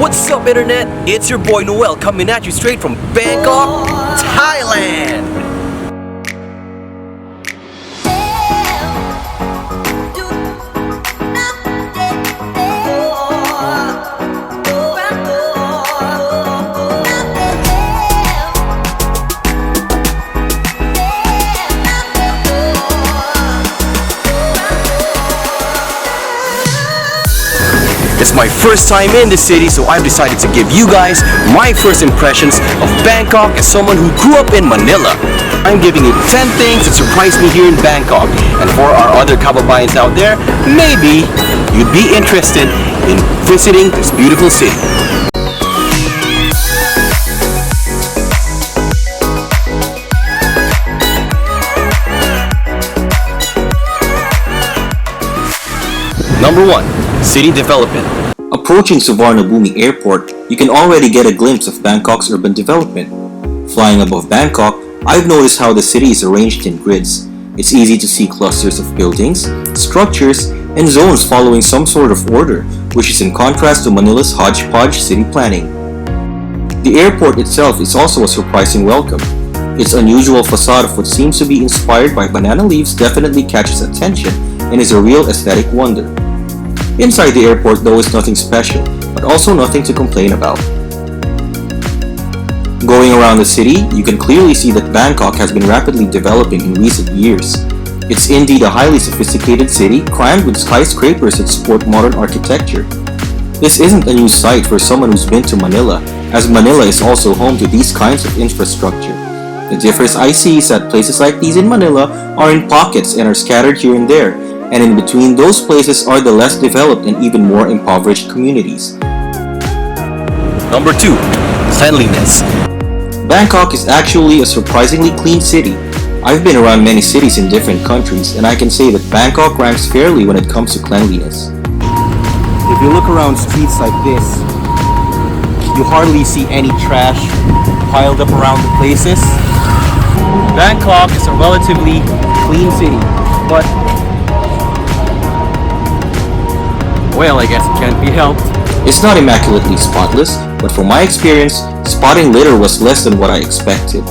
What's up, Internet? It's your boy Noel coming at you straight from Bangkok, Thailand. It's my first time in the city, so I've decided to give you guys my first impressions of Bangkok as someone who grew up in Manila. I'm giving you 10 things that surprised me here in Bangkok. And for our other kababayans out there, maybe you'd be interested in visiting this beautiful city. Number 1. City development. Approaching Suvarnabhumi Airport, you can already get a glimpse of Bangkok's urban development. Flying above Bangkok, I've noticed how the city is arranged in grids. It's easy to see clusters of buildings, structures, and zones following some sort of order, which is in contrast to Manila's hodgepodge city planning. The airport itself is also a surprising welcome. Its unusual facade of what seems to be inspired by banana leaves definitely catches attention and is a real aesthetic wonder. Inside the airport though is nothing special, but also nothing to complain about. Going around the city, you can clearly see that Bangkok has been rapidly developing in recent years. It's indeed a highly sophisticated city, crammed with skyscrapers that sport modern architecture. This isn't a new sight for someone who's been to Manila, as Manila is also home to these kinds of infrastructure. The difference I see is that places like these in Manila are in pockets and are scattered here and there, and in between those places are the less developed and even more impoverished communities. Number 2. Cleanliness. Bangkok is actually a surprisingly clean city. I've been around many cities in different countries, and I can say that Bangkok ranks fairly when it comes to cleanliness. If you look around streets like this, you hardly see any trash piled up around the places. Bangkok is a relatively clean city, but well, I guess it can't be helped. It's not immaculately spotless, but from my experience, spotting litter was less than what I expected.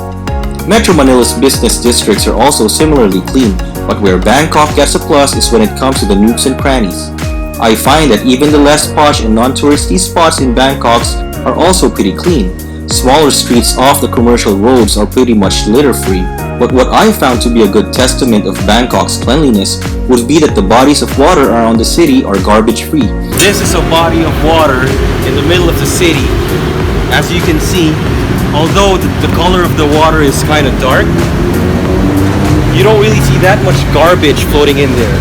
Metro Manila's business districts are also similarly clean, but where Bangkok gets a plus is when it comes to the nooks and crannies. I find that even the less posh and non-touristy spots in Bangkok are also pretty clean. Smaller streets off the commercial roads are pretty much litter-free, but what I found to be a good testament of Bangkok's cleanliness would be that the bodies of water around the city are garbage-free. This is a body of water in the middle of the city. As you can see, although the color of the water is kind of dark, you don't really see that much garbage floating in there.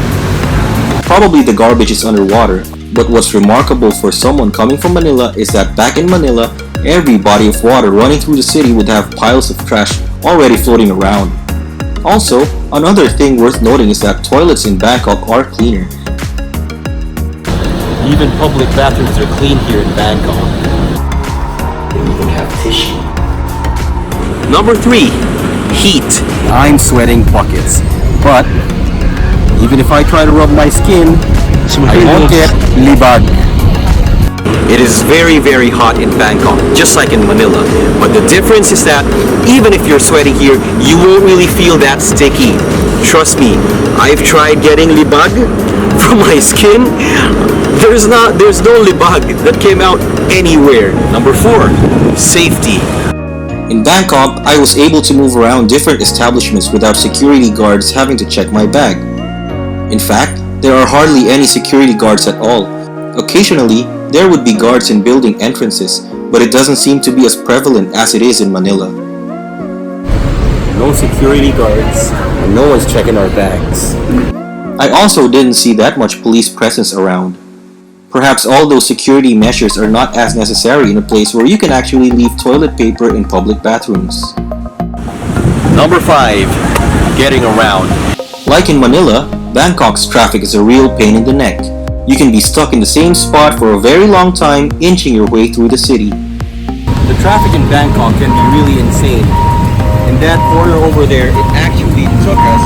Probably the garbage is underwater, but what's remarkable for someone coming from Manila is that back in Manila, every body of water running through the city would have piles of trash already floating around. Also, another thing worth noting is that toilets in Bangkok are cleaner. Even public bathrooms are clean here in Bangkok. They even have tissue. Number 3. Heat. I'm sweating buckets, but even if I try to rub my skin, I won't get libag. It is very, very hot in Bangkok, just like in Manila. But the difference is that even if you're sweating here, you won't really feel that sticky. Trust me, I've tried getting libag from my skin. There's no libag that came out anywhere. Number 4, safety. In Bangkok, I was able to move around different establishments without security guards having to check my bag. In fact, there are hardly any security guards at all. Occasionally, there would be guards in building entrances, but it doesn't seem to be as prevalent as it is in Manila. No security guards, and no one's checking our bags. I also didn't see that much police presence around. Perhaps all those security measures are not as necessary in a place where you can actually leave toilet paper in public bathrooms. Number 5. Getting around. Like in Manila, Bangkok's traffic is a real pain in the neck. You can be stuck in the same spot for a very long time, inching your way through the city. The traffic in Bangkok can be really insane. In that corner over there, it actually took us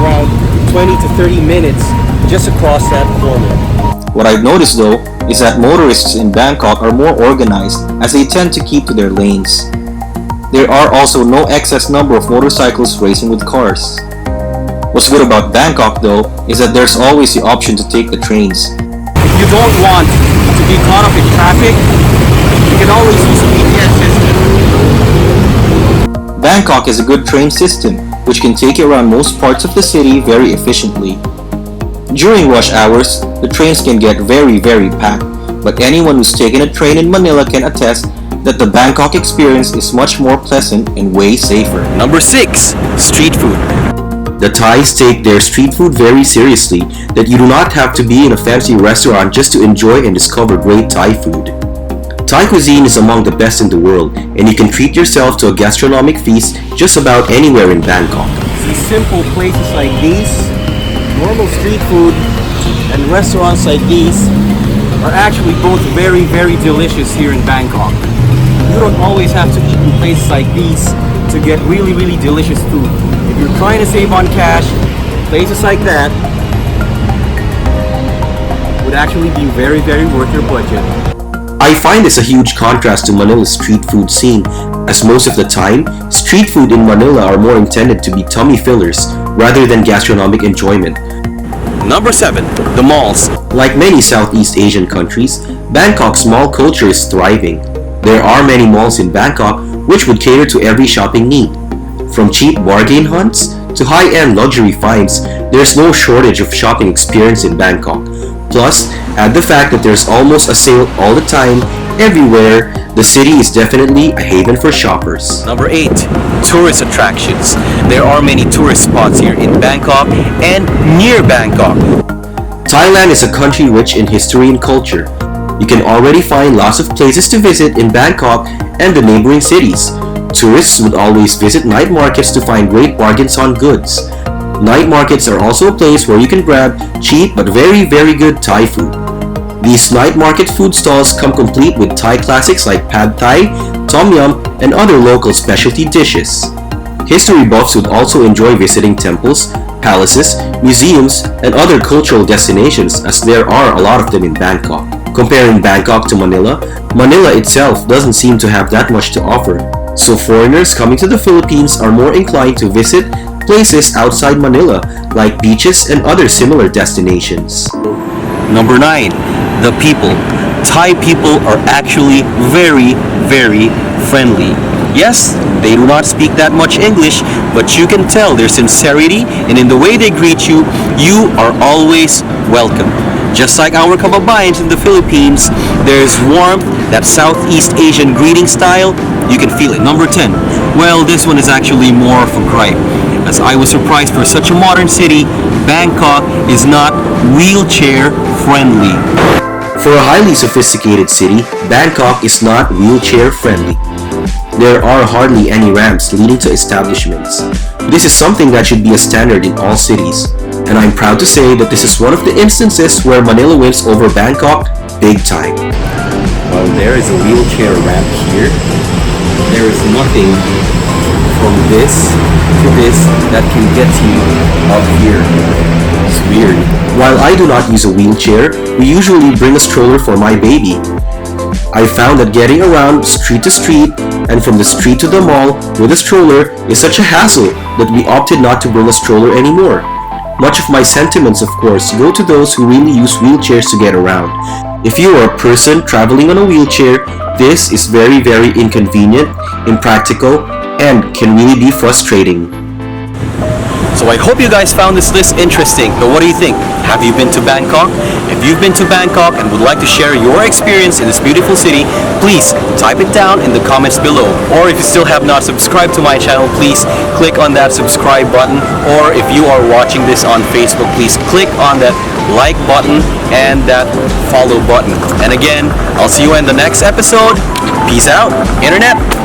around 20 to 30 minutes just across that corner. What I've noticed though is that motorists in Bangkok are more organized as they tend to keep to their lanes. There are also no excess number of motorcycles racing with cars. What's good about Bangkok though is that there's always the option to take the trains. If you don't want to be caught up in traffic, you can always use a BTS system. Bangkok has a good train system which can take you around most parts of the city very efficiently. During rush hours, the trains can get very packed, but anyone who's taken a train in Manila can attest that the Bangkok experience is much more pleasant and way safer. Number 6. Street food. The Thais take their street food very seriously, that you do not have to be in a fancy restaurant just to enjoy and discover great Thai food. Thai cuisine is among the best in the world, and you can treat yourself to a gastronomic feast just about anywhere in Bangkok. See, simple places like these, normal street food, and restaurants like these are actually both very delicious here in Bangkok. You don't always have to eat in places like these to get really delicious food. If you're trying to save on cash, places like that would actually be very worth your budget. I find this a huge contrast to Manila's street food scene, as most of the time, street food in Manila are more intended to be tummy fillers rather than gastronomic enjoyment. Number 7. The malls. Like many Southeast Asian countries, Bangkok's mall culture is thriving. There are many malls in Bangkok which would cater to every shopping need. From cheap bargain hunts to high-end luxury finds, there's no shortage of shopping experience in Bangkok. Plus, add the fact that there's almost a sale all the time, everywhere, the city is definitely a haven for shoppers. Number 8. Tourist attractions. There are many tourist spots here in Bangkok and near Bangkok. Thailand is a country rich in history and culture. You can already find lots of places to visit in Bangkok and the neighboring cities. Tourists would always visit night markets to find great bargains on goods. Night markets are also a place where you can grab cheap but very good Thai food. These night market food stalls come complete with Thai classics like Pad Thai, Tom Yum, and other local specialty dishes. History buffs would also enjoy visiting temples, palaces, museums, and other cultural destinations, as there are a lot of them in Bangkok. Comparing Bangkok to Manila, Manila itself doesn't seem to have that much to offer, so foreigners coming to the Philippines are more inclined to visit places outside Manila, like beaches and other similar destinations. Number 9. The people. Thai people are actually very friendly. Yes, they do not speak that much English, but you can tell their sincerity, and in the way they greet you, you are always welcome. Just like our kababayans in the Philippines, there's warmth, that Southeast Asian greeting style, you can feel it. Number 10. Well, this one is actually more of a gripe, as I was surprised for such a modern city, Bangkok is not wheelchair friendly. For a highly sophisticated city, Bangkok is not wheelchair friendly. There are hardly any ramps leading to establishments. This is something that should be a standard in all cities, and I'm proud to say that this is one of the instances where Manila wins over Bangkok big time. Well, there is a wheelchair ramp here. There is nothing from this to this that can get you up here. It's weird. While I do not use a wheelchair, we usually bring a stroller for my baby. I found that getting around street to street and from the street to the mall with a stroller is such a hassle that we opted not to bring a stroller anymore. Much of my sentiments, of course, go to those who really use wheelchairs to get around. If you are a person traveling on a wheelchair, this is very inconvenient, impractical, and can really be frustrating. So I hope you guys found this list interesting, but what do you think? Have you been to Bangkok? If you've been to Bangkok and would like to share your experience in this beautiful city, please type it down in the comments below. Or if you still have not subscribed to my channel, please click on that subscribe button. Or if you are watching this on Facebook, please click on that like button and that follow button. And again, I'll see you in the next episode. Peace out, Internet!